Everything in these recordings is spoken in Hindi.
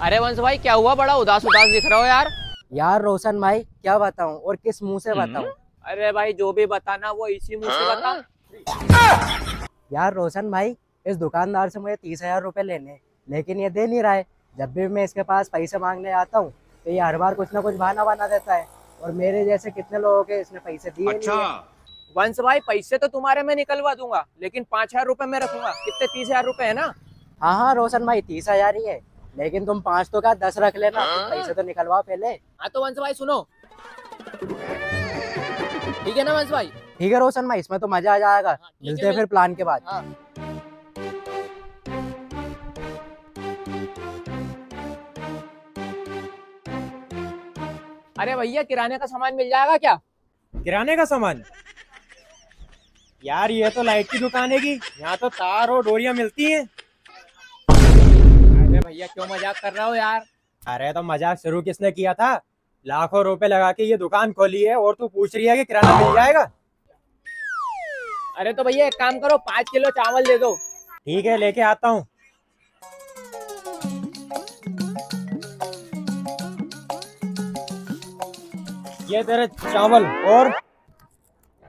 अरे वंश भाई क्या हुआ, बड़ा उदास उदास दिख रहा हो यार। यार रोशन भाई क्या बताऊं और किस मुंह से बताऊं। अरे भाई जो भी बताना वो इसी मुंह से बता। यार रोशन भाई इस दुकानदार से मुझे 30,000 रुपए लेने, लेकिन ये दे नहीं रहा है। जब भी मैं इसके पास पैसे मांगने आता हूँ तो ये हर बार कुछ ना कुछ बहाना बना देता है, और मेरे जैसे कितने लोगों के इसने पैसे दिए नहीं है। वंश भाई पैसे तो तुम्हारे मैं निकलवा दूंगा, लेकिन 5,000 रुपए में रखूंगा। कितने, 30,000 रुपए है ना? हाँ हाँ रोशन भाई 30,000 ही है, लेकिन तुम 5 तो क्या 10 रख लेना। तुम पैसे तो निकलवाओ पहले। हाँ तो वंश भाई सुनो, ठीक है ना वंश भाई? ठीक है रोशन भाई, इसमें तो मजा आ जाएगा। मिलते हैं फिर प्लान के बाद। हाँ। अरे भैया किराने का सामान मिल जाएगा क्या? किराने का सामान? यार ये तो लाइट की दुकान है की, यहाँ तो तार और डोरियां मिलती हैं। अरे भैया क्यों मजाक कर रहे हो यार? अरे तो मजाक शुरू किसने किया था? लाखों रुपए लगा के ये दुकान खोली है और तू पूछ रही है कि किराना मिल जाएगा? अरे तो भैया एक काम करो, 5 किलो चावल दे दो। ठीक है लेके आता हूँ। ये तेरे चावल। और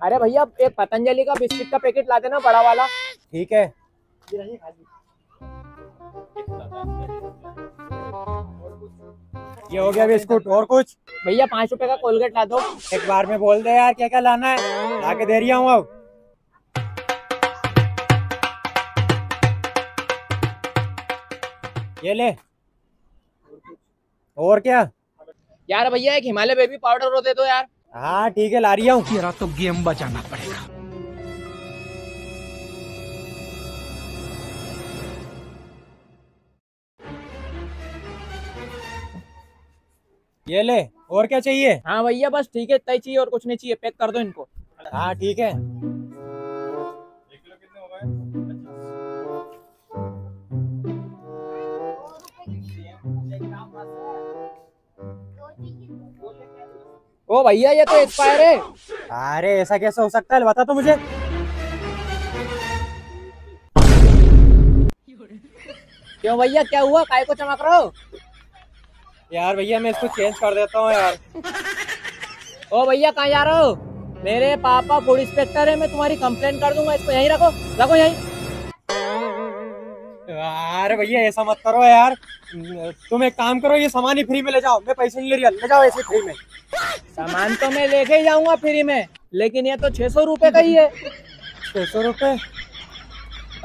अरे भैया एक पतंजलि का बिस्किट का पैकेट ला देना, बड़ा वाला। ठीक है। ये हो गया बिस्कुट। और कुछ? भैया 5 रुपए का कोलगेट ला दो। एक बार में बोल दे यार क्या क्या लाना है, लाके दे रही हूँ अब। ये ले। और क्या? यार भैया एक हिमालय बेबी पाउडर वो दे दो यार। हाँ ठीक है ला रही हूँ। तेरा तो गेम बचाना पड़ेगा। ये ले। और क्या चाहिए? हाँ भैया बस ठीक है, इतना ही चाहिए और कुछ नहीं चाहिए। पैक कर दो इनको। हाँ ठीक है। ओ भैया ये तो एक्सपायर है। अरे ऐसा कैसे हो सकता है, बता तो मुझे। क्यों भैया क्या हुआ, काय को चमक रहे हो? यार भैया मैं इसको चेंज कर देता हूँ यार। ओ भैया कहाँ जा रहे हो? मेरे पापा फूड इंस्पेक्टर है, मैं तुम्हारी कंप्लेन कर दूंगा। इसको यहीं रखो, रखो यहीं। अरे भैया ऐसा मत करो यार। तुम एक काम करो, ये सामान ही फ्री में ले जाओ। मैं पैसे नहीं ले रहा, ले जाओ ऐसे फ्री में। सामान तो मैं लेके ही जाऊंगा फ्री में, लेकिन ये तो 600 रुपए का ही है। 600 रुपए?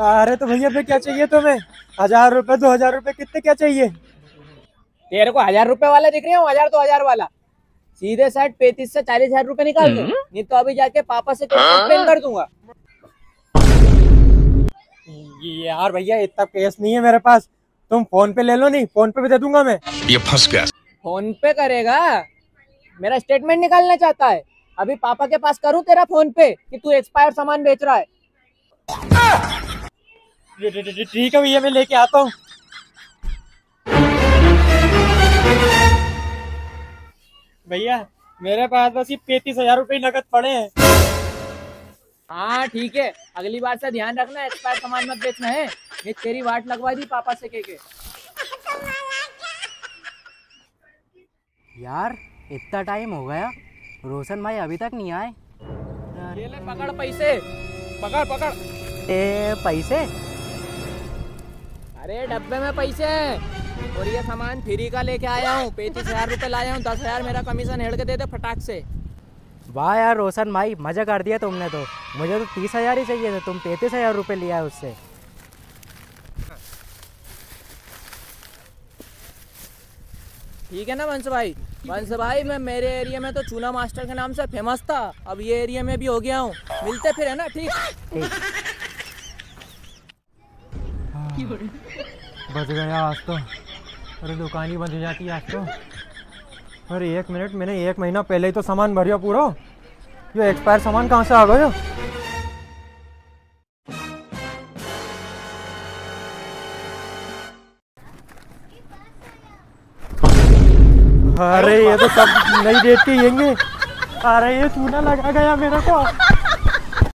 अरे तो भैया फिर क्या चाहिए तुम्हें? 1,000 रुपए, 2,000 रुपए, कितने क्या चाहिए? तेरे को 1,000 रुपए वाला दिख रही है? 1,000 तो 1,000 वाला। सीधे साइड 35 से 40,000 रुपए निकाल दो, नहीं तो अभी जाके पापा से कंप्लेन कर दूंगा। यार भैया इतना कैश नहीं है मेरे पास, तुम फोन पे ले लो। नहीं फोन पे भी दे दूंगा मैं। ये फंस गया। फोन पे करेगा? मेरा स्टेटमेंट निकालना चाहता है? अभी पापा के पास करूं तेरा फोन पे कि तू एक्सपायर सामान बेच रहा है? ठीक है भैया मैं लेके आता हूँ। भैया मेरे पास बस ये 35,000 रुपए नकद पड़े हैं। हाँ ठीक है, अगली बार से ध्यान रखना, एक्सपायर सामान मत बेचना है। ये तेरी वाट लगवा दी पापा से के। यार इतना टाइम हो गया, रोशन भाई अभी तक नहीं आए। ये ले पकड़ पैसे, पकड़ पकड़। पैसे? अरे डब्बे में पैसे हैं, और ये सामान फ्री का लेके आया हूँ। 35,000 रुपए लाया हूँ, 10,000 मेरा कमीशन हेड़ के दे दे फटाक से। वाह यार रोशन भाई मजा कर दिया तुमने तो। मुझे तो 30,000 ही चाहिए थे, तुम 35,000 रुपए लिया है उससे। ठीक है ना वंश भाई? वंश भाई मैं मेरे एरिया में तो चूना मास्टर के नाम से फेमस था, अब ये एरिया में भी हो गया हूँ। मिलते फिर है ना? ठीक। बच गया आज तो। अरे दुकान ही बंद हो जाती है आज तो। अरे 1 मिनट, मैंने 1 महीना पहले ही तो सामान भरिया पूरा। ये एक्सपायर सामान कहाँ से आ गया? अरे ये तो सब नई डेट के येंगे। अरे ये चूना लगा गया मेरे को।